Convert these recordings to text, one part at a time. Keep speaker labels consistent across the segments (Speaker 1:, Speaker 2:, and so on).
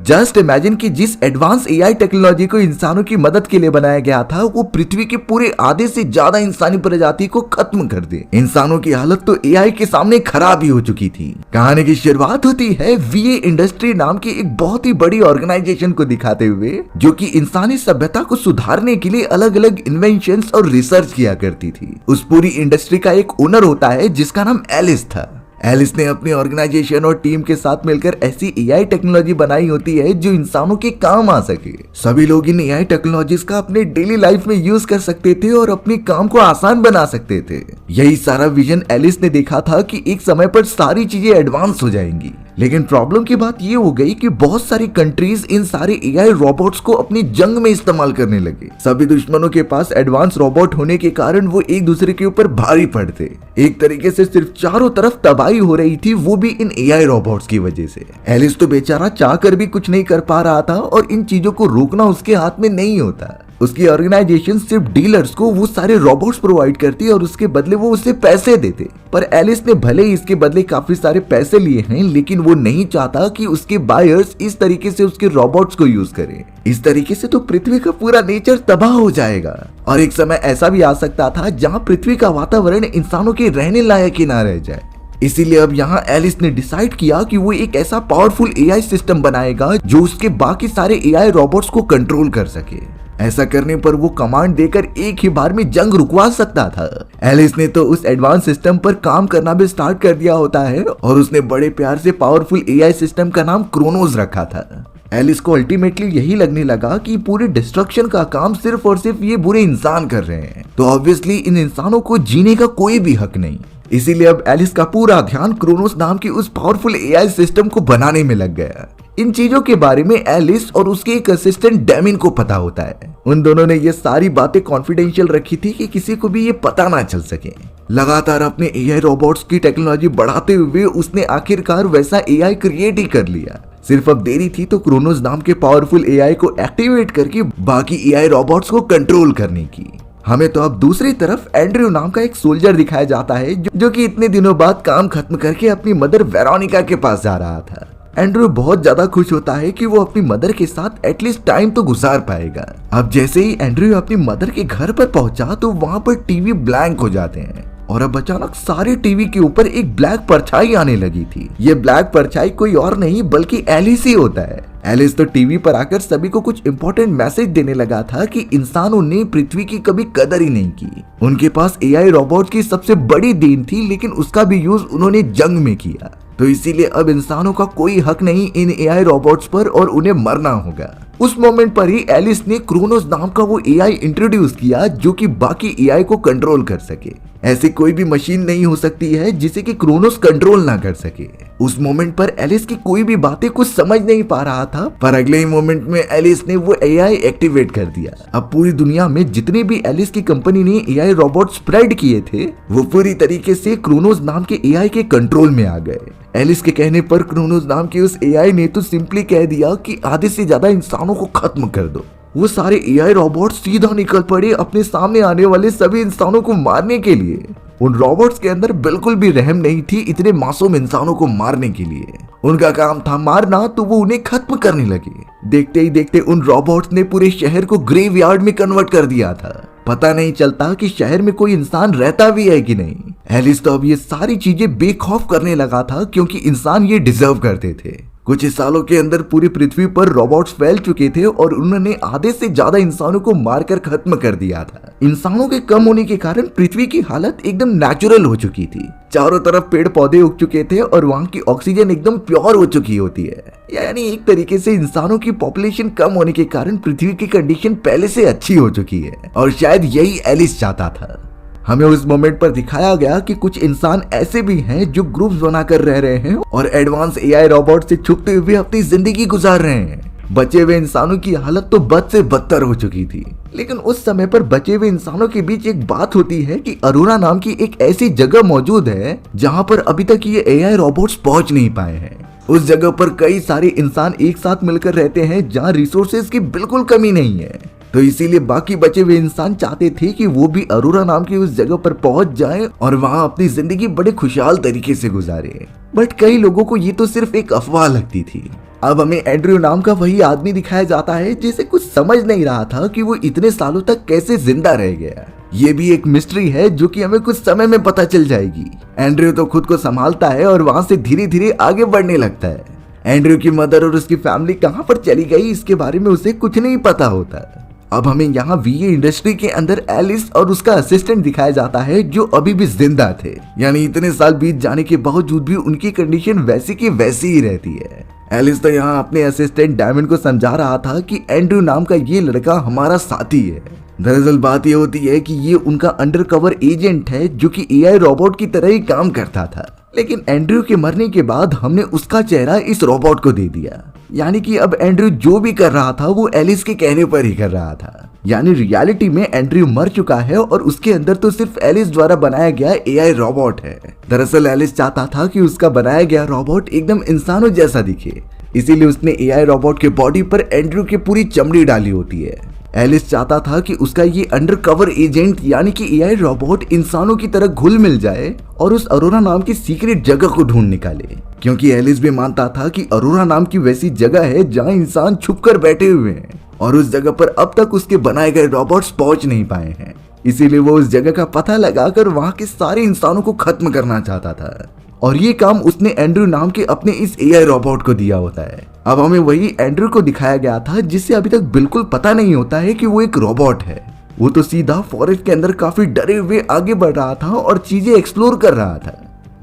Speaker 1: Just imagine कि जिस advance AI technology को इंसानों की मदद के लिए बनाया गया था वो पृथ्वी के पूरे आधे से ज्यादा इंसानी प्रजाति को खत्म कर दे। इंसानों की हालत तो एआई के सामने खराब ही हो चुकी थी। कहानी की शुरुआत होती है वीए इंडस्ट्री नाम की एक बहुत ही बड़ी ऑर्गेनाइजेशन को दिखाते हुए, जो कि इंसानी सभ्यता को सुधारने के लिए अलग अलग इन्वेंशंस और रिसर्च किया करती थी। उस पूरी इंडस्ट्री का एक ओनर होता है जिसका नाम एलिस था। एलिस ने अपनी ऑर्गेनाइजेशन और टीम के साथ मिलकर ऐसी एआई टेक्नोलॉजी बनाई होती है जो इंसानों के काम आ सके। सभी लोग इन एआई टेक्नोलॉजीज का अपने डेली लाइफ में यूज कर सकते थे और अपने काम को आसान बना सकते थे। यही सारा विजन एलिस ने देखा था कि एक समय पर सारी चीजें एडवांस हो जाएंगी। लेकिन प्रॉब्लम की बात ये हो गई कि बहुत सारी कंट्रीज इन सारे एआई रोबोट्स को अपनी जंग में इस्तेमाल करने लगे। सभी दुश्मनों के पास एडवांस रोबोट होने के कारण वो एक दूसरे के ऊपर भारी पड़ते। एक तरीके से सिर्फ चारों तरफ तबाही हो रही थी, वो भी इन एआई रोबोट्स की वजह से। एलिस तो बेचारा चाहकर भी कुछ नहीं कर पा रहा था और इन चीजों को रोकना उसके हाथ में नहीं होता। उसकी ऑर्गेनाइजेशन सिर्फ डीलर्स को वो सारे रोबोट्स प्रोवाइड करती और उसके बदले वो उसे पैसे देते। पर एलिस ने भले ही इसके बदले काफी सारे पैसे लिए हैं, लेकिन वो नहीं चाहता कि उसके बायर्स इस तरीके से उसके रोबोट्स को यूज करें। इस तरीके से तो पृथ्वी का पूरा नेचर तबाह हो जाएगा और एक समय ऐसा भी आ सकता था जहाँ पृथ्वी का वातावरण इंसानों के रहने लायक ही ना रह जाए। इसीलिए अब यहाँ एलिस ने डिसाइड किया कि वो एक ऐसा पावरफुल एआई सिस्टम बनाएगा जो उसके बाकी सारे एआई रोबोट्स को कंट्रोल कर सके। ऐसा करने पर वो कमांड देकर एक ही बार में जंग रुकवा सकता था। एलिस ने तो उस एडवांस सिस्टम पर काम करना भी स्टार्ट कर दिया होता है और उसने बड़े प्यार से पावरफुल एआई सिस्टम का नाम क्रोनोस रखा था। एलिस को अल्टीमेटली यही लगने लगा कि पूरी डिस्ट्रक्शन का काम सिर्फ और सिर्फ ये बुरे इंसान कर रहे हैं, तो ऑब्वियसली इन इंसानों को जीने का कोई भी हक नहीं। इसीलिए अब एलिस का पूरा ध्यान क्रोनोस नाम की उस पावरफुल एआई सिस्टम को बनाने में लग गया। इन चीजों के बारे में एलिस और उसके एक असिस्टेंट डेमिन को पता होता है। उन दोनों ने ये सारी बातें कॉन्फिडेंशियल रखी थी कि किसी को भी ये पता ना चल सके। लगातार अपने एआई रोबोट्स की टेक्नोलॉजी बढ़ाते हुए उसने आखिरकार वैसा एआई क्रिएट ही कर लिया। सिर्फ अब देरी थी तो क्रोनोस नाम के पावरफुल एआई को एक्टिवेट करके बाकी एआई रोबोट्स को कंट्रोल करने की। हमें तो अब दूसरी तरफ एंड्रयू नाम का एक सोल्जर दिखाया जाता है जो कि इतने दिनों बाद काम खत्म करके अपनी मदर वेरोनिका के पास जा रहा था। एंड्रयू बहुत ज्यादा खुश होता है कि वो अपनी मदर के साथ एटलीस्ट टाइम तो गुजार पाएगा। अब जैसे ही एंड्रयू अपनी मदर के घर पर पहुंचा तो वहां पर टीवी ब्लैंक हो जाते हैं और अब अचानक सारे टीवी के ऊपर एक ब्लैक परछाई आने लगी थी। ये ब्लैक परछाई कोई और नहीं बल्कि एलिस ही होता है। एलिस तो टीवी पर आकर सभी को कुछ इंपॉर्टेंट मैसेज देने लगा था कि इंसानों ने पृथ्वी की कभी कदर ही नहीं की। उनके पास एआई रोबोट की सबसे बड़ी देन थी, लेकिन उसका भी यूज उन्होंने जंग में किया। तो इसीलिए अब इंसानों का कोई हक नहीं इन एआई रोबोट्स पर और उन्हें मरना होगा। उस मोमेंट पर ही एलिस ने क्रोनोस नाम का वो एआई इंट्रोड्यूस किया जो कि बाकी एआई को कंट्रोल कर सके। ऐसी कोई भी मशीन नहीं हो सकती है जिसे कि क्रोनोस कंट्रोल ना कर सके। उस मोमेंट पर एलिस की कोई भी बातें कुछ समझ नहीं पा रहा था, पर अगले ही मोमेंट में एलिस ने वो एआई एक्टिवेट कर दिया। अब पूरी दुनिया में जितने भी एलिस की कंपनी ने एआई रोबोट स्प्रेड किए थे वो पूरी तरीके से क्रोनोस नाम के एआई के कंट्रोल में आ गए। एलिस के कहने पर क्रोनोस नाम के उस एआई ने तो सिंपली कह दिया कि आधे से ज्यादा इंसानों को खत्म कर दो। वो सारे एआई रोबोट सीधा निकल पड़े अपने सामने आने वाले सभी इंसानों को मारने के लिए। उन रोबोट्स के अंदर बिल्कुल भी रहम नहीं थी इतने मासूम इंसानों को मारने के लिए। उनका काम था मारना, तो वो उन्हें खत्म करने लगे। देखते ही देखते उन रोबोट्स ने पूरे शहर को ग्रेवयार्ड में कन्वर्ट कर दिया था। पता नहीं चलता कि शहर में कोई इंसान रहता भी है कि नहीं। एलिस तो अब ये सारी चीजें बेखौफ करने लगा था क्योंकि इंसान ये डिजर्व करते थे। कुछ ही सालों के अंदर पूरी पृथ्वी पर रोबोट्स फैल चुके थे और उन्होंने आधे से ज्यादा इंसानों को मारकर खत्म कर दिया था। इंसानों के कम होने के कारण पृथ्वी की हालत एकदम नेचुरल हो चुकी थी। चारों तरफ पेड़ पौधे उग चुके थे और वहाँ की ऑक्सीजन एकदम प्योर हो चुकी होती है। यानी एक तरीके से इंसानों की पॉपुलेशन कम होने के कारण पृथ्वी की कंडीशन पहले से अच्छी हो चुकी है और शायद यही एलिस चाहता था। हमें उस मोमेंट पर दिखाया गया कि कुछ इंसान ऐसे भी हैं जो ग्रुप्स बनाकर रह रहे हैं और एडवांस एआई रोबोट से छुपते हुए अपनी जिंदगी गुजार रहे हैं। बचे हुए इंसानों की हालत तो बद से बदतर हो चुकी थी। लेकिन उस समय पर बचे हुए इंसानों के बीच एक बात होती है कि अरोरा नाम की एक ऐसी जगह मौजूद है जहां पर अभी तक ये एआई रोबोट्स पहुंच नहीं पाए हैं। उस जगह पर कई सारे इंसान एक साथ मिलकर रहते हैं जहां रिसोर्सेज की बिल्कुल कमी नहीं है। तो इसीलिए बाकी बचे हुए इंसान चाहते थे कि वो भी अरोरा नाम की उस जगह पर पहुंच जाएं और वहां अपनी जिंदगी बड़े खुशहाल तरीके से गुजारे। बट कई लोगों को ये तो सिर्फ एक अफवाह लगती थी। अब हमें एंड्रयू नाम का वही आदमी दिखाया जाता है जिसे कुछ समझ नहीं रहा था कि वो इतने सालों तक कैसे जिंदा रह गया। ये भी एक मिस्ट्री है जो कि हमें कुछ समय में पता चल जाएगी। एंड्रयू तो खुद को संभालता है और वहां से धीरे धीरे आगे बढ़ने लगता है। एंड्रयू की मदर और उसकी फैमिली कहां पर चली गई इसके बारे में उसे कुछ नहीं पता होता। अब हमें यहाँ वीए इंडस्ट्री के अंदर एलिस और उसका असिस्टेंट दिखाया जाता है जो अभी भी जिंदा थे, यानी इतने साल बीत जाने के बावजूद भी उनकी कंडीशन वैसी की वैसी ही रहती है। एलिस तो यहाँ अपने असिस्टेंट डायमंड को समझा रहा था कि एंड्रयू नाम का ये लड़का हमारा साथी है। दरअसल बात ये होती है कि ये उनका अंडरकवर एजेंट है जो कि एआई रोबोट की तरह ही काम करता था, लेकिन एंड्रयू के मरने के बाद हमने उसका चेहरा इस रोबोट को दे दिया। यानी कि अब एंड्रयू जो भी कर रहा था वो एलिस के कहने पर ही कर रहा था। यानी रियलिटी में एंड्रयू मर चुका है और उसके अंदर तो सिर्फ एलिस द्वारा बनाया गया एआई रोबोट है। दरअसल एलिस चाहता था कि उसका बनाया गया रोबोट एकदम इंसानों जैसा दिखे, इसीलिए उसने एआई रोबोट के बॉडी पर एंड्रयू की पूरी चमड़ी डाली होती है। एलिस चाहता था कि उसका ये अंडरकवर एजेंट यानी कि एआई रोबोट इंसानों की तरह घुल मिल जाए और उस अरोरा नाम की सीक्रेट जगह को ढूंढ निकाले, क्योंकि एलिस भी मानता था कि अरोरा नाम की वैसी जगह है जहां इंसान छुपकर बैठे हुए हैं और उस जगह पर अब तक उसके बनाए गए रोबोट्स पहुंच नहीं पाए हैं। इसीलिए वो उस जगह का पता लगाकर वहां के सारे इंसानों को खत्म करना चाहता था और ये काम उसने एंड्रयू नाम के अपने इस एआई रोबोट को दिया होता है। अब हमें वही एंड्रयू को दिखाया गया था जिसे अभी तक बिल्कुल पता नहीं होता है कि वो एक रोबोट है। वो तो सीधा फॉरेस्ट के अंदर काफी डरे हुए आगे बढ़ रहा था और चीजें एक्सप्लोर कर रहा था।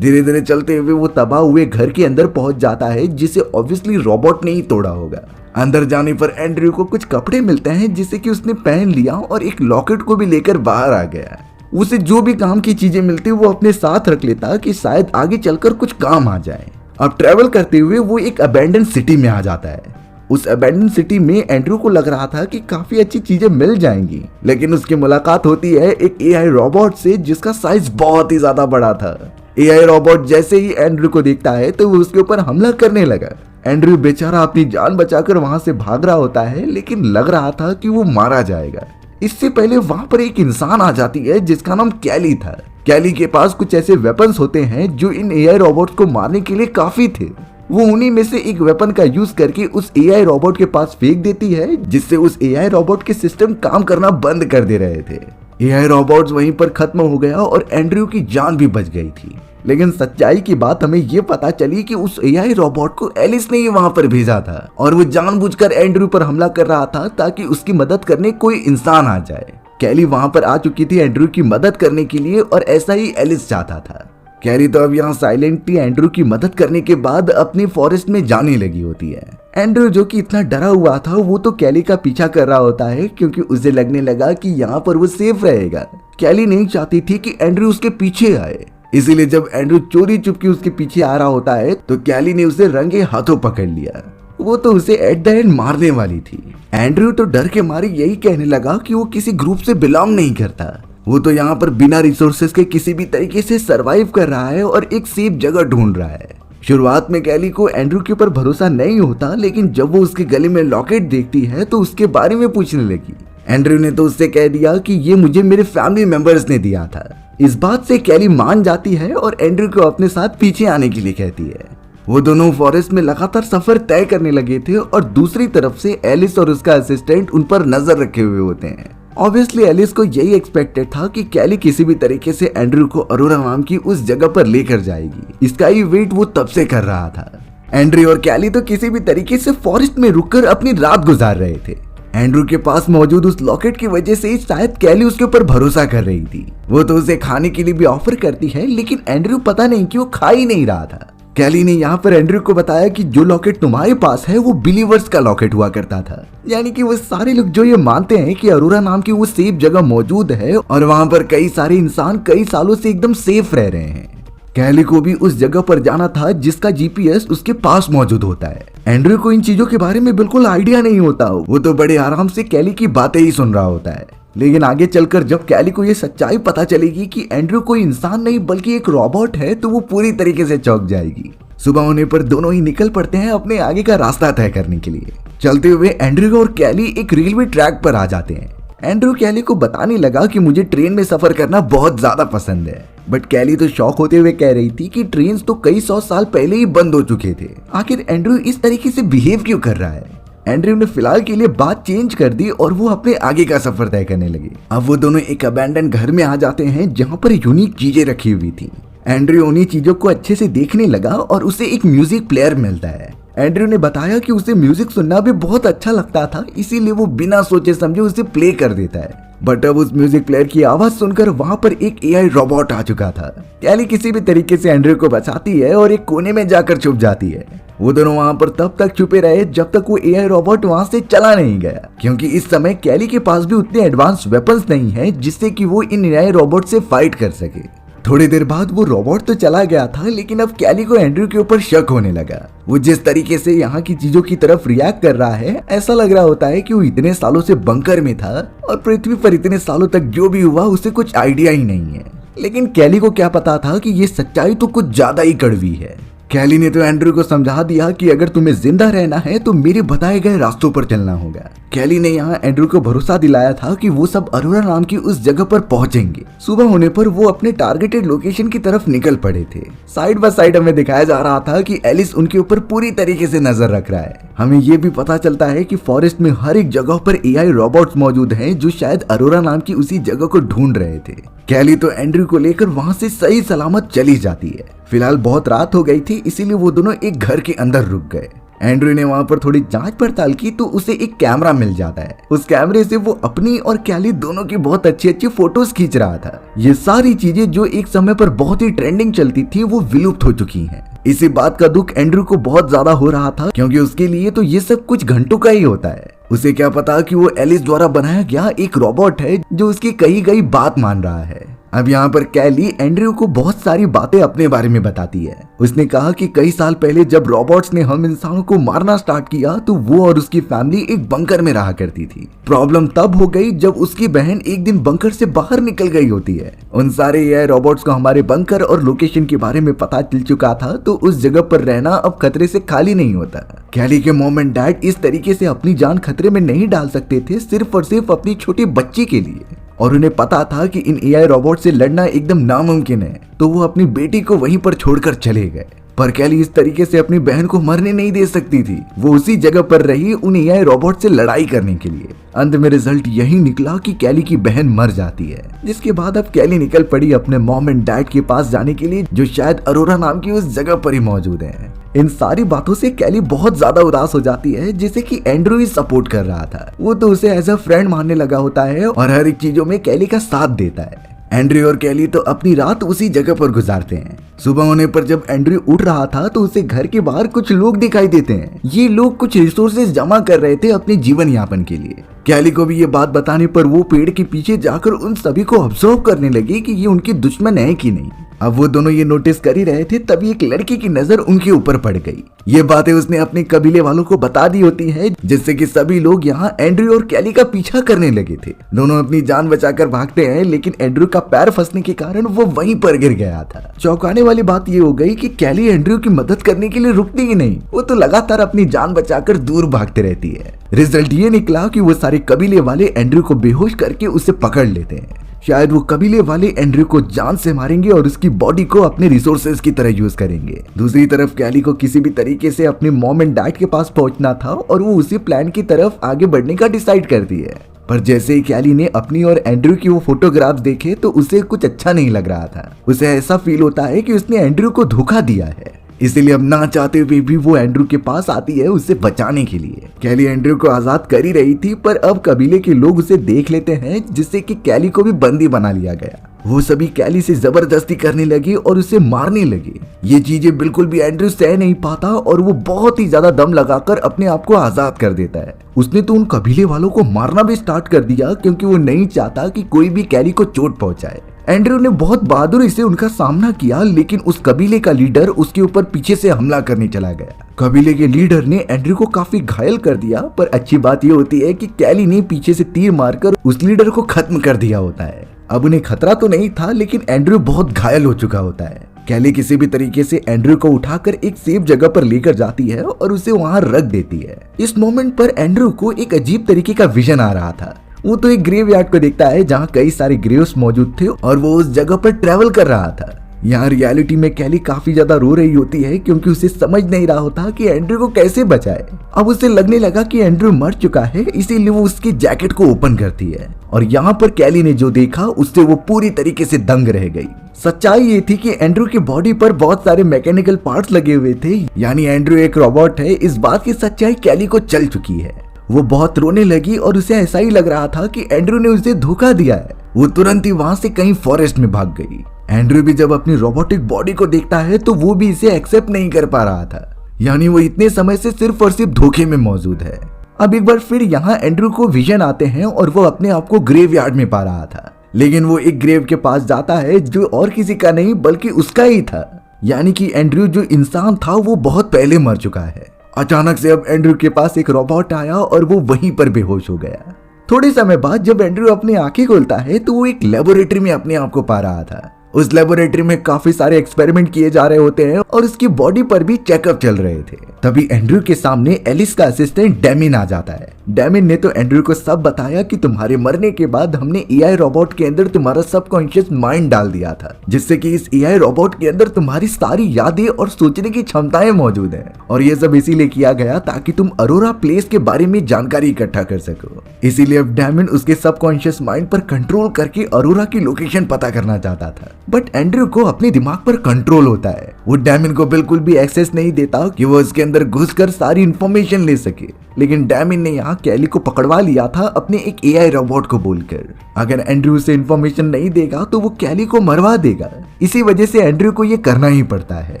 Speaker 1: धीरे धीरे चलते हुए वो तबाह हुए घर के अंदर पहुंच जाता है जिसे ऑब्वियसली रोबोट ने ही तोड़ा होगा। अंदर जाने पर एंड्रयू को कुछ कपड़े मिलते हैं जिसे कि उसने पहन लिया और एक लॉकेट को भी लेकर बाहर आ गया। उसे जो भी काम की चीजें मिलती वो अपने साथ रख लेता कि शायद आगे चलकर कुछ काम आ जाए। अब ट्रेवल करते हुए वो एक अबैंडन सिटी में आ जाता है। उस अबैंडन सिटी में एंड्रयू को लग रहा था कि काफी अच्छी चीजें मिल जाएंगी, लेकिन उसकी मुलाकात होती है एक एआई रोबोट से जिसका साइज बहुत ही ज्यादा बड़ा था। एआई रोबोट जैसे ही एंड्रयू को देखता है तो वो उसके ऊपर हमला करने लगा। एंड्रयू बेचारा अपनी जान बचाकर वहां से भाग रहा होता है, लेकिन लग रहा था कि वो मारा जाएगा। इससे पहले वहां पर एक इंसान आ जाती है जिसका नाम कैली था। कैली के पास कुछ ऐसे वेपन्स होते हैं जो इन एआई रोबोट्स को मारने के लिए काफी थे। वो उन्हीं में से एक वेपन का यूज करके उस एआई रोबोट के पास फेंक देती है, जिससे उस एआई रोबोट के सिस्टम काम करना बंद कर दे रहे थे। एआई रोबोट्स वहीं पर खत्म हो गया और एंड्रयू की जान भी बच गई थी। लेकिन सच्चाई की बात हमें ये पता चली कि उस एआई रोबोट को एलिस ने ही वहां पर भेजा था और वो जानबूझकर एंड्रयू पर हमला कर रहा था ताकि उसकी मदद करने कोई इंसान आ जाए। कैली वहां पर आ चुकी थी एंड्रयू की मदद करने के लिए और ऐसा ही एलिस चाहता था। कैली तो अब यहाँ साइलेंटली एंड्रयू की मदद करने के बाद अपनी फॉरेस्ट में जाने लगी होती है। एंड्रयू जो कि इतना डरा हुआ था वो तो कैली का पीछा कर रहा होता है, क्योंकि उसे लगने लगा कि यहाँ पर वो सेफ रहेगा। कैली नहीं चाहती थी कि एंड्रयू उसके पीछे आए, इसीलिए जब एंड्रयू चोरी चुपके उसके पीछे आ रहा होता है तो कैली ने उसे रंगे हाथों पकड़ लिया। वो तो उसे एट द एंड मारने वाली थी। एंड्रयू तो डर के मारे यही कहने लगा कि वो किसी ग्रुप से बिलोंग नहीं करता। वो तो यहाँ पर बिना रिसोर्सेज के किसी भी तरीके से सरवाइव कर रहा है और एक सेफ जगह ढूंढ रहा है। शुरुआत में कैली को एंड्रयू के ऊपर भरोसा नहीं होता, लेकिन जब वो उसके गले में लॉकेट देखती है तो उसके बारे में पूछने लगी। एंड्रयू ने तो उससे कह दिया कि ये मुझे मेरे फैमिली मेंबर्स ने दिया था। इस बात से कैली मान जाती है और एंड्रयू को अपने साथ पीछे आने के लिए कहती है। वो दोनों फॉरेस्ट में लगातार सफर तय करने लगे थे और दूसरी तरफ से एलिस और उसका असिस्टेंट उन पर नजर रखे हुए होते हैं। ऑब्वियसली एलिस को यही एक्सपेक्टेड था कि कैली किसी भी तरीके से एंड्रयू को अरोरा नाम की उस जगह पर लेकर जाएगी। इसका ही वेट वो तब से कर रहा था। एंड्रयू और कैली तो किसी भी तरीके से फॉरेस्ट में रुककर अपनी रात गुजार रहे थे। एंड्रयू के पास मौजूद उस लॉकेट की वजह से शायद कैली उसके ऊपर भरोसा कर रही थी। वो तो उसे खाने के लिए भी ऑफर करती है, लेकिन एंड्रयू पता नहीं क्यों खा ही नहीं रहा था। कैली ने यहाँ पर एंड्रयू को बताया कि जो लॉकेट तुम्हारे पास है वो बिलीवर्स का लॉकेट हुआ करता था, यानी कि वो सारे लोग जो ये मानते हैं कि अरोरा नाम की वो सेफ जगह मौजूद है और वहां पर कई सारे इंसान कई सालों से एकदम सेफ रह रहे हैं। कैली को भी उस जगह पर जाना था जिसका जीपीएस उसके पास मौजूद होता है। एंड्रयू को इन चीजों के बारे में बिल्कुल आइडिया नहीं होता। वो तो बड़े आराम से कैली की बातें ही सुन रहा होता है। लेकिन आगे चलकर जब कैली को ये सच्चाई पता चलेगी कि एंड्रयू कोई इंसान नहीं बल्कि एक रोबोट है, तो वो पूरी तरीके से चौंक जाएगी। सुबह होने पर दोनों ही निकल पड़ते हैं अपने आगे का रास्ता तय करने के लिए। चलते हुए एंड्रयू और कैली एक रेलवे ट्रैक पर आ जाते हैं। एंड्रयू कैली को बताने लगा कि मुझे ट्रेन में सफर करना बहुत ज्यादा पसंद है। बट कैली तो शॉक होते हुए कह रही थी कि ट्रेन्स तो कई 100 साल पहले ही बंद हो चुके थे। आखिर एंड्रयू इस तरीके से बिहेव क्यों कर रहा है। एंड्रयू ने फिलहाल के लिए बात चेंज कर दी और वो अपने आगे का सफर तय करने लगे। अब वो दोनों एक अबैंडन घर में आ जाते हैं जहाँ पर यूनिक चीजें रखी हुई थी। एंड्रयू उन्हीं चीजों को अच्छे से देखने लगा और उसे एक म्यूजिक प्लेयर मिलता है। एंड्रयू ने बताया कि उसे म्यूजिक सुनना भी बहुत अच्छा लगता था, इसीलिए वो बिना सोचे समझे उसे प्ले कर देता है। बट अब उस म्यूजिक प्लेयर की आवाज सुनकर वहां पर एक एआई रोबोट आ चुका था। कैली किसी भी तरीके से एंड्रयू को बचाती है और एक कोने में जाकर छुप जाती है। वो दोनों वहां पर तब तक छुपे रहे जब तक वो एआई रोबोट वहां से चला नहीं गया, क्योंकि इस समय कैली के पास भी उतने एडवांस वेपन्स नहीं है जिससे कि वो इन एआई रोबोट से फाइट कर सके। थोड़ी देर बाद वो रोबोट तो चला गया था, लेकिन अब कैली को एंड्रयू के ऊपर शक होने लगा। वो जिस तरीके से यहाँ की चीजों की तरफ रिएक्ट कर रहा है, ऐसा लग रहा होता है कि वो इतने सालों से बंकर में था और पृथ्वी पर इतने सालों तक जो भी हुआ उसे कुछ आइडिया ही नहीं है। लेकिन कैली को क्या पता था कि ये सच्चाई तो कुछ ज्यादा ही कड़वी है। कैली ने तो एंड्रयू को समझा दिया कि अगर तुम्हें जिंदा रहना है तो मेरे बताए गए रास्तों पर चलना होगा। कैली ने यहाँ एंड्रयू को भरोसा दिलाया था कि वो सब अरोरा नाम की उस जगह पर पहुंचेंगे। सुबह होने पर वो अपने टारगेटेड लोकेशन की तरफ निकल पड़े थे। साइड बाय साइड हमें दिखाया जा रहा था कि एलिस उनके ऊपर पूरी तरीके से नजर रख रहा है। हमें ये भी पता चलता है कि फॉरेस्ट में हर एक जगह पर एआई रोबोट्स मौजूद हैं जो शायद अरोरा नाम की उसी जगह को ढूंढ रहे थे। कैली तो एंड्रयू को लेकर वहां से सही सलामत चली जाती है। फिलहाल बहुत रात हो गई थी, इसीलिए वो दोनों एक घर के अंदर रुक गए। एंड्रयू ने वहां पर थोड़ी जांच पड़ताल की तो उसे एक कैमरा मिल जाता है। उस कैमरे से वो अपनी और कैली दोनों की बहुत अच्छी अच्छी फोटोज खींच रहा था। ये सारी चीजें जो एक समय पर बहुत ही ट्रेंडिंग चलती थी वो विलुप्त हो चुकी हैं। इसी बात का दुख एंड्रयू को बहुत ज्यादा हो रहा था, क्योंकि उसके लिए तो ये सब कुछ घंटों का ही होता है। उसे क्या पता कि वो एलिस द्वारा बनाया गया एक रोबोट है जो उसकी कही गई बात मान रहा है। अब यहाँ पर कैली एंड्रयू को बहुत सारी बातें अपने बारे में बताती है। उसने कहा कि कई साल पहले जब रोबोट्स ने हम इंसानों को मारना स्टार्ट किया तो वो और उसकी फैमिली एक बंकर में रहा करती थी। प्रॉब्लम तब हो गई जब उसकी बहन एक दिन बंकर से बाहर निकल गई होती है। उन सारे एआई रोबोट्स को हमारे बंकर और लोकेशन के बारे में पता चल चुका था, तो उस जगह पर रहना अब खतरे से खाली नहीं होता। कैली के मॉम एंड डैड इस तरीके से अपनी जान खतरे में नहीं डाल सकते थे सिर्फ और सिर्फ अपनी छोटी बच्ची के लिए, और उन्हें पता था कि इन एआई रोबोट से लड़ना एकदम नामुमकिन है, तो वो अपनी बेटी को वहीं पर छोड़कर चले गए। पर कैली इस तरीके से अपनी बहन को मरने नहीं दे सकती थी। वो उसी जगह पर रही उन एआई रोबोट से लड़ाई करने के लिए। अंत में रिजल्ट यही निकला कि कैली की बहन मर जाती है, जिसके बाद अब कैली निकल पड़ी अपने मॉम एंड डैड के पास जाने के लिए, जो शायद अरोरा नाम की उस जगह पर ही मौजूद है। इन सारी बातों से कैली बहुत ज्यादा उदास हो जाती है, जिसे कि एंड्रयू ही सपोर्ट कर रहा था। वो तो उसे एज अ फ्रेंड मानने लगा होता है और हर एक चीजों में कैली का साथ देता है। एंड्रयू और कैली तो अपनी रात उसी जगह पर गुजारते हैं। सुबह होने पर जब एंड्रयू उठ रहा था तो उसे घर के बाहर कुछ लोग दिखाई देते हैं। ये लोग कुछ रिसोर्सेज जमा कर रहे थे अपने जीवन यापन के लिए। कैली को भी ये बात बताने पर वो पेड़ के पीछे जाकर उन सभी को ऑब्जर्व करने लगी कि ये उनके दुश्मन है कि नहीं। अब वो दोनों ये नोटिस कर ही रहे थे, तभी एक लड़की की नजर उनके ऊपर पड़ गई। ये बातें उसने अपने कबीले वालों को बता दी होती है, जिससे कि सभी लोग यहाँ एंड्रयू और कैली का पीछा करने लगे थे। दोनों अपनी जान बचाकर भागते हैं, लेकिन एंड्रयू का पैर फंसने के कारण वो वहीं पर गिर गया था। चौंकाने वाली बात ये हो गई कि कैली एंड्रयू की मदद करने के लिए रुकती ही नहीं, वो तो लगातार अपनी जान बचाकर दूर भागते रहती है। रिजल्ट ये निकला कि वो सारे कबीले वाले एंड्रयू को बेहोश करके उसे पकड़ लेते हैं। शायद वो कबीले वाले एंड्रयू को जान से मारेंगे और उसकी बॉडी को अपने रिसोर्सेज की तरह यूज करेंगे। दूसरी तरफ कैली को किसी भी तरीके से अपने मॉम एंड डैड के पास पहुंचना था और वो उसी प्लान की तरफ आगे बढ़ने का डिसाइड करती है। पर जैसे ही कैली ने अपनी और एंड्रयू की वो फोटोग्राफ्स देखे तो उसे कुछ अच्छा नहीं लग रहा था। उसे ऐसा फील होता है कि उसने एंड्रयू को धोखा दिया है, इसीलिए अब ना चाहते हुए भी वो एंड्रयू के पास आती है उसे बचाने के लिए। कैली एंड्रयू को आजाद कर ही रही थी, पर अब कबीले के लोग उसे देख लेते हैं, जिससे कि कैली को भी बंदी बना लिया गया। वो सभी कैली से जबरदस्ती करने लगे और उसे मारने लगे। ये चीजें बिल्कुल भी एंड्रयू सह नहीं पाता और वो बहुत ही ज्यादा दम लगाकर अपने आप को आजाद कर देता है। उसने तो उन कबीले वालों को मारना भी स्टार्ट कर दिया, क्योंकि वो नहीं चाहता कि कोई भी कैली को चोट पहुंचाए। एंड्रयू ने बहुत बहादुरी से उनका सामना किया, लेकिन उस कबीले का लीडर उसके ऊपर पीछे से हमला करने चला गया। कबीले के लीडर ने एंड्रयू को काफी घायल कर दिया, पर अच्छी बात यह होती है कि कैली ने पीछे से तीर मारकर उस लीडर को खत्म कर दिया होता है। अब उन्हें खतरा तो नहीं था, लेकिन एंड्रयू बहुत घायल हो चुका होता है। कैली किसी भी तरीके से एंड्रयू को उठाकर एक सेफ जगह पर लेकर जाती है और उसे वहां रख देती है। इस मोमेंट पर एंड्रयू को एक अजीब तरीके का विजन आ रहा था। वो तो एक ग्रेव यार्ड को देखता है जहाँ कई सारे ग्रेव्स मौजूद थे और वो उस जगह पर ट्रेवल कर रहा था। यहाँ रियलिटी में कैली काफी ज्यादा रो रही होती है क्योंकि उसे समझ नहीं रहा होता कि एंड्रयू को कैसे बचाए। अब उसे लगने लगा कि एंड्रयू मर चुका है, इसीलिए वो उसकी जैकेट को ओपन करती है और यहाँ पर कैली ने जो देखा उससे वो पूरी तरीके से दंग रह गई। सच्चाई ये थी कि एंड्रयू की बॉडी पर बहुत सारे मैकेनिकल पार्ट्स लगे हुए थे, यानी एंड्रयू एक रोबोट है। इस बात की सच्चाई कैली को चल चुकी है। वो बहुत रोने लगी और उसे ऐसा ही लग रहा था कि एंड्रयू ने उसे धोखा दिया है। वो तुरंत ही वहां से कहीं फॉरेस्ट में भाग गई। एंड्रयू भी जब अपनी रोबोटिक बॉडी को देखता है तो वो भी इसे एक्सेप्ट नहीं कर पा रहा था, यानी वो इतने समय से सिर्फ और सिर्फ धोखे में मौजूद है। अब एक बार फिर यहाँ एंड्रयू को विजन आते हैं और वो अपने आप को ग्रेव यार्ड में पा रहा था, लेकिन वो एक ग्रेव के पास जाता है जो और किसी का नहीं बल्कि उसका ही था, यानी कि एंड्रयू जो इंसान था वो बहुत पहले मर चुका है। अचानक से अब एंड्रयू के पास एक रोबोट आया और वो वहीं पर बेहोश हो गया। थोड़े समय बाद जब एंड्रयू अपनी आंखें खोलता है तो वो एक लेबोरेटरी में अपने आप को पा रहा था। उस लेबोरेटरी में काफी सारे एक्सपेरिमेंट किए जा रहे होते हैं और उसकी बॉडी पर भी चेकअप चल रहे थे। तभी एंड्रयू के सामने एलिस का असिस्टेंट डेमिन आ जाता है। डेमिन ने तो एंड्रयू को सब बताया कि तुम्हारे मरने के बाद हमने एआई रोबोट के अंदर तुम्हारा सबकॉन्शियस माइंड डाल दिया था, जिससे कि इस एआई रोबोट के अंदर तुम्हारी सारी यादें और सोचने की क्षमताएं मौजूद है और ये सब इसीलिए किया गया ताकि तुम अरोरा प्लेस के बारे में जानकारी इकट्ठा कर सको। इसीलिए अब डेमिन उसके सबकॉन्शियस माइंड पर कंट्रोल करके अरोरा की लोकेशन पता करना चाहता था, बट एंड्रयू को अपने दिमाग पर कंट्रोल होता है। वो डेमिन को बिल्कुल भी एक्सेस नहीं देता कि वो इसके अंदर घुसकर सारी इंफॉर्मेशन ले सके, लेकिन डेमिन ने यहाँ कैली को पकड़वा लिया था अपने एक एआई रोबोट को बोलकर अगर एंड्रयू से इंफॉर्मेशन नहीं देगा तो वो कैली को मरवा देगा। इसी वजह से एंड्रयू को ये करना ही पड़ता है।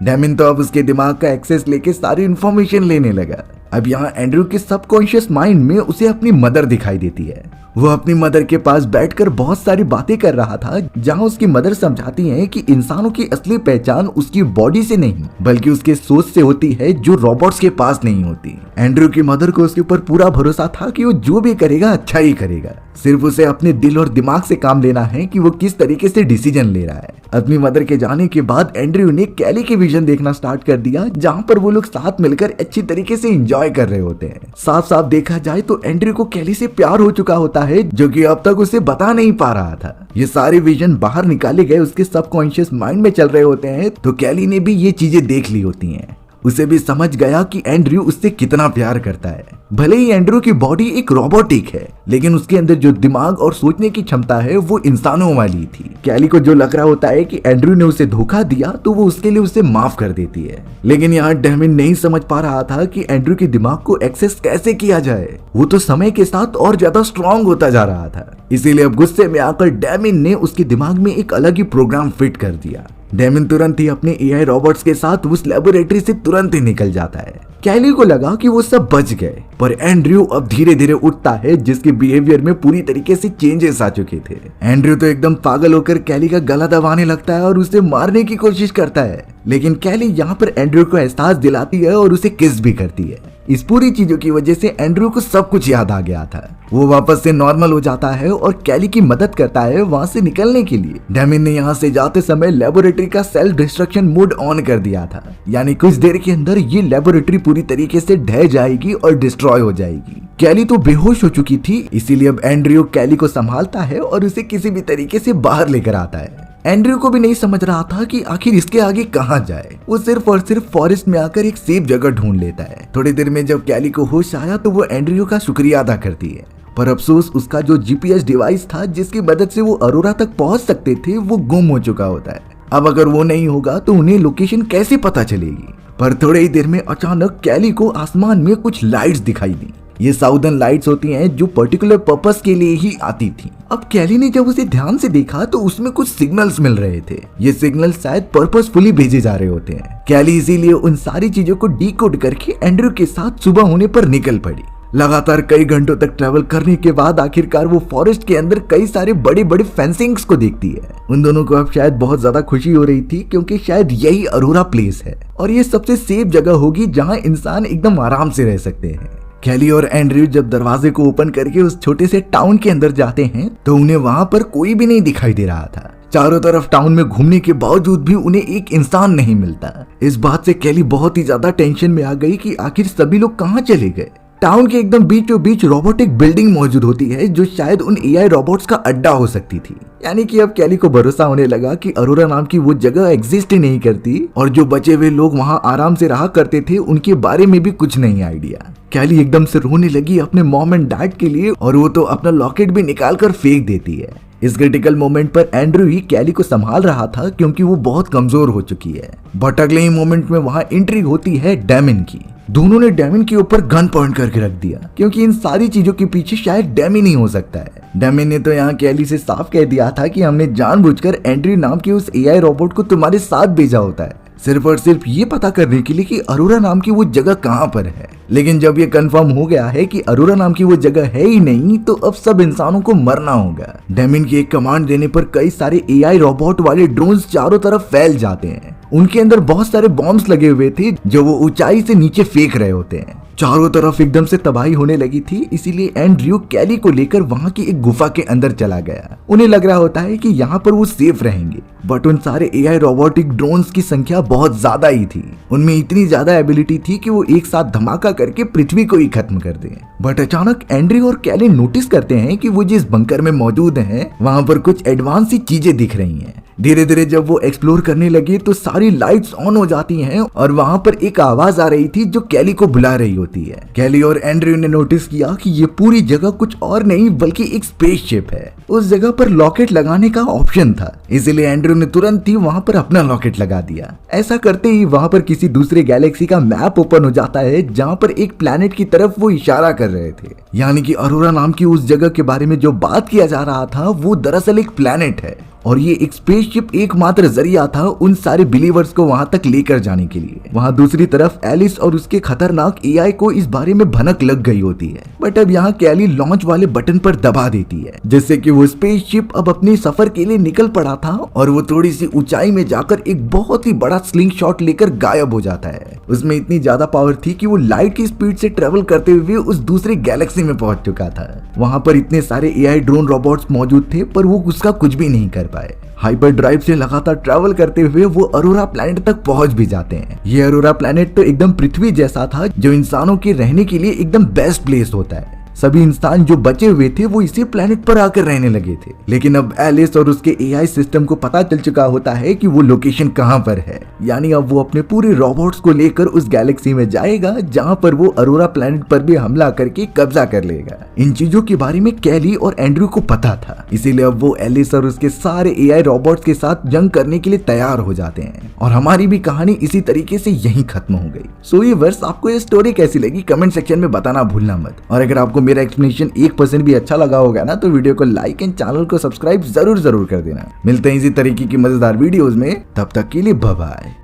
Speaker 1: डेमिन तो अब उसके दिमाग का एक्सेस लेके सारी इंफॉर्मेशन लेने लगा। अब यहाँ एंड्रयू के सबकॉन्शियस माइंड में उसे अपनी मदर दिखाई देती है। वो अपनी मदर के पास बैठकर बहुत सारी बातें कर रहा था, जहां उसकी मदर समझाती हैं कि इंसानों की असली पहचान उसकी बॉडी से नहीं बल्कि उसके सोच से होती है, जो रोबोट्स के पास नहीं होती। एंड्रयू की मदर को उसके ऊपर पूरा भरोसा था कि वो जो भी करेगा अच्छा ही करेगा, सिर्फ उसे अपने दिल और दिमाग से काम लेना है कि वो किस तरीके से डिसीजन ले रहा है। अपनी मदर के जाने के बाद एंड्रयू ने कैली के विजन देखना स्टार्ट कर दिया, जहां पर वो लोग साथ मिलकर अच्छी तरीके से एंजॉय कर रहे होते हैं। साफ साफ देखा जाए तो एंड्रयू को कैली से प्यार हो चुका होता है, जो कि अब तक उसे बता नहीं पा रहा था। ये सारे विजन बाहर निकाले गए उसके सबकॉन्शियस माइंड में चल रहे होते हैं, तो कैली ने भी ये चीजें देख ली होती हैं। उसे भी समझ गया कि एंड्रयू उससे कितना प्यार करता है। भले ही एंड्रयू की बॉडी एक रोबोटिक है, लेकिन उसके अंदर जो दिमाग और सोचने की क्षमता है वो इंसानों वाली थी। कैली को जो लग रहा होता है कि एंड्रयू ने उसे धोखा दिया, तो वो उसके लिए उसे माफ कर देती है। लेकिन यहाँ डेमिन नहीं समझ पा रहा था कि एंड्रयू के दिमाग को एक्सेस कैसे किया जाए। वो तो समय के साथ और ज्यादा स्ट्रॉन्ग होता जा रहा था। इसीलिए अब गुस्से में आकर डेमिन ने उसके दिमाग में एक अलग ही प्रोग्राम फिट कर दिया। डेमिन तुरंत ही अपने एआई रोबोट्स के साथ उस लेबोरेटरी से तुरंत ही निकल जाता है। कैली को लगा कि वो सब बच गए, पर एंड्रयू अब धीरे धीरे उठता है, जिसके बिहेवियर में पूरी तरीके से चेंजेस आ चुके थे। एंड्रयू तो एकदम पागल होकर कैली का गला दबाने लगता है और उसे मारने की कोशिश करता है, लेकिन कैली यहाँ पर एंड्रयू को एहसास दिलाती है और उसे किस भी करती है। इस पूरी चीजों की वजह से एंड्रयू को सब कुछ याद आ गया था। वो वापस से नॉर्मल हो जाता है और कैली की मदद करता है वहां से निकलने के लिए। डेमिन ने यहाँ से जाते समय लेबोरेटरी का सेल्फ डिस्ट्रक्शन मोड ऑन कर दिया था, यानी कुछ देर के अंदर ये लेबोरेटरी पूरी तरीके से ढह जाएगी और डिस्ट्रॉय हो जाएगी। कैली तो बेहोश हो चुकी थी, इसीलिए अब एंड्रयू कैली को संभालता है और उसे किसी भी तरीके से बाहर लेकर आता है। एंड्रयू को भी नहीं समझ रहा था कि आखिर इसके आगे कहां जाए। वो सिर्फ और सिर्फ फॉरेस्ट में आकर एक सेफ जगह ढूंढ लेता है। थोड़ी देर में जब कैली को होश आया तो वो एंड्रयू का शुक्रिया अदा करती है, पर अफसोस उसका जो जीपीएस डिवाइस था जिसकी मदद से वो अरोरा तक पहुंच सकते थे, वो गुम हो चुका होता है। अब अगर वो नहीं होगा तो उन्हें लोकेशन कैसे पता चलेगी। पर थोड़ी ही देर में अचानक कैली को आसमान में कुछ लाइट्स दिखाई दी। ये साउदर्न लाइट्स होती हैं जो पर्टिकुलर पर्पस के लिए ही आती थी। अब कैली ने जब उसे ध्यान से देखा तो उसमें कुछ सिग्नल्स मिल रहे थे। ये सिग्नल्स शायद पर्पसफुली भेजे जा रहे होते हैं। कैली इसीलिए उन सारी चीजों को डीकोड करके एंड्रयू के साथ सुबह होने पर निकल पड़ी। लगातार कई घंटों तक ट्रेवल करने के बाद आखिरकार वो फॉरेस्ट के अंदर कई सारे बड़े बड़े फेंसिंग्स को देखती है। उन दोनों को अब शायद बहुत ज्यादा खुशी हो रही थी, क्योंकि शायद यही अरोरा प्लेस है और ये सबसे सेफ जगह होगी जहाँ इंसान एकदम आराम से रह सकते हैं। कैली और एंड्रयू जब दरवाजे को ओपन करके उस छोटे से टाउन के अंदर जाते हैं तो उन्हें वहां पर कोई भी नहीं दिखाई दे रहा था। चारों तरफ टाउन में घूमने के बावजूद भी उन्हें एक इंसान नहीं मिलता। इस बात से कैली बहुत ही ज्यादा टेंशन में आ गई कि आखिर सभी लोग कहाँ चले गए। टाउन के एकदम बीचों बीच रोबोटिक बिल्डिंग मौजूद होती है जो शायद उन एआई रोबोट्स का अड्डा हो सकती थी। यानी कि अब कैली को भरोसा होने लगा कि अरोरा नाम की वो जगह एग्जिस्ट ही नहीं करती और जो बचे हुए लोग वहाँ आराम से रहा करते थे उनके बारे में भी कुछ नहीं आइडिया। कैली एकदम से रोने लगी अपने मॉम एंड डैड के लिए और वो तो अपना लॉकेट भी निकाल कर फेंक देती है। इस क्रिटिकल मोमेंट पर एंड्रू ही कैली को संभाल रहा था क्योंकि वो बहुत कमजोर हो चुकी है। बट अगले ही मोमेंट में वहाँ एंट्री होती है डेमिन की। दोनों ने डेमिन के ऊपर गन पॉइंट करके रख दिया क्योंकि इन सारी चीजों के पीछे शायद डेमिन ही हो सकता है। डेमिन ने तो यहाँ कैली से साफ कह दिया था कि हमने जानबूझकर एंड्री नाम के उस एआई रोबोट को तुम्हारे साथ भेजा होता है सिर्फ और सिर्फ ये पता करने के लिए कि अरोरा नाम की वो जगह कहाँ पर है। लेकिन जब ये कंफर्म हो गया है कि अरोरा नाम की वो जगह है ही नहीं तो अब सब इंसानों को मरना होगा। डेमिन की एक कमांड देने पर कई सारे एआई रोबोट वाले ड्रोन्स चारों तरफ फैल जाते हैं। उनके अंदर बहुत सारे बॉम्ब्स लगे हुए थे जो वो ऊंचाई से नीचे फेंक रहे होते हैं। चारों तरफ एकदम से तबाही होने लगी थी, इसीलिए एंड्रयू कैली को लेकर वहां की एक गुफा के अंदर चला गया। उन्हें लग रहा होता है कि यहाँ पर वो सेफ रहेंगे, बट उन सारे एआई रोबोटिक ड्रोन्स की संख्या बहुत ज्यादा ही थी। उनमें इतनी ज्यादा एबिलिटी थी कि वो एक साथ धमाका करके पृथ्वी को ही खत्म कर दें। बट अचानक एंड्रयू और कैली नोटिस करते हैं कि वो जिस बंकर में मौजूद हैं, वहां पर कुछ एडवांस सी चीजें दिख रही हैं। धीरे धीरे जब वो एक्सप्लोर करने लगे तो सारी लाइट्स ऑन हो जाती हैं और वहां पर एक आवाज आ रही थी जो कैली को बुला रही होती है। कैली और एंड्रयू ने नोटिस किया कि ये पूरी जगह कुछ और नहीं बल्कि एक स्पेसशिप है। उस जगह पर लॉकेट लगाने का ऑप्शन था, इसीलिए एंड्रयू ने तुरंत ही वहां पर अपना लॉकेट लगा दिया। ऐसा करते ही वहां पर किसी दूसरे गैलेक्सी का मैप ओपन हो जाता है जहां पर एक प्लैनेट की तरफ वो इशारा कर रहे थे। यानी कि अरोरा नाम की उस जगह के बारे में जो बात किया जा रहा था वो दरअसल एक प्लैनेट है और ये एक स्पेसशिप एकमात्र जरिया था उन सारे बिलीवर्स को वहां तक लेकर जाने के लिए। वहां दूसरी तरफ एलिस और उसके खतरनाक एआई को इस बारे में भनक लग गई होती है, बट अब यहाँ कैली लॉन्च वाले बटन पर दबा देती है जिससे कि वो स्पेसशिप अब अपने सफर के लिए निकल पड़ा था और वो थोड़ी सी ऊंचाई में जाकर एक बहुत ही बड़ा स्लिंग शॉट लेकर गायब हो जाता है। उसमें इतनी ज्यादा पावर थी कि वो लाइट की स्पीड से ट्रेवल करते हुए उस दूसरे गैलेक्सी में पहुंच चुका था। वहां पर इतने सारे एआई ड्रोन रोबोट्स मौजूद थे पर वो उसका कुछ भी नहीं कर पाए। हाइपर ड्राइव से लगातार ट्रैवल करते हुए वो अरोरा प्लैनेट तक पहुंच भी जाते हैं। ये अरोरा प्लैनेट तो एकदम पृथ्वी जैसा था जो इंसानों के रहने के लिए एकदम बेस्ट प्लेस होता है। सभी इंसान जो बचे हुए थे वो इसी प्लैनेट पर आकर रहने लगे थे। लेकिन अब एलिस और उसके एआई सिस्टम को पता चल चुका होता है कि वो लोकेशन कहां पर है। यानी अब वो अपने पूरे रोबोट्स को लेकर उस गैलेक्सी में जाएगा जहां पर वो अरोरा प्लैनेट पर भी हमला करके कब्जा कर लेगा। इन चीजों के बारे में कैली और एंड्रयू को पता था, इसीलिए अब वो एलिस और उसके सारे एआई रोबोट्स के साथ जंग करने के लिए तैयार हो जाते हैं और हमारी भी कहानी इसी तरीके से यहीं खत्म हो गई। सो व्यूअर्स, आपको ये स्टोरी कैसी लगी कमेंट सेक्शन में बताना भूलना मत। और अगर आपको मेरा एक्सप्लेनेशन 1% भी अच्छा लगा होगा ना तो वीडियो को लाइक एंड चैनल को सब्सक्राइब जरूर कर देना। मिलते हैं इसी तरीके की मजेदार वीडियोस में, तब तक के लिए बाय बाय।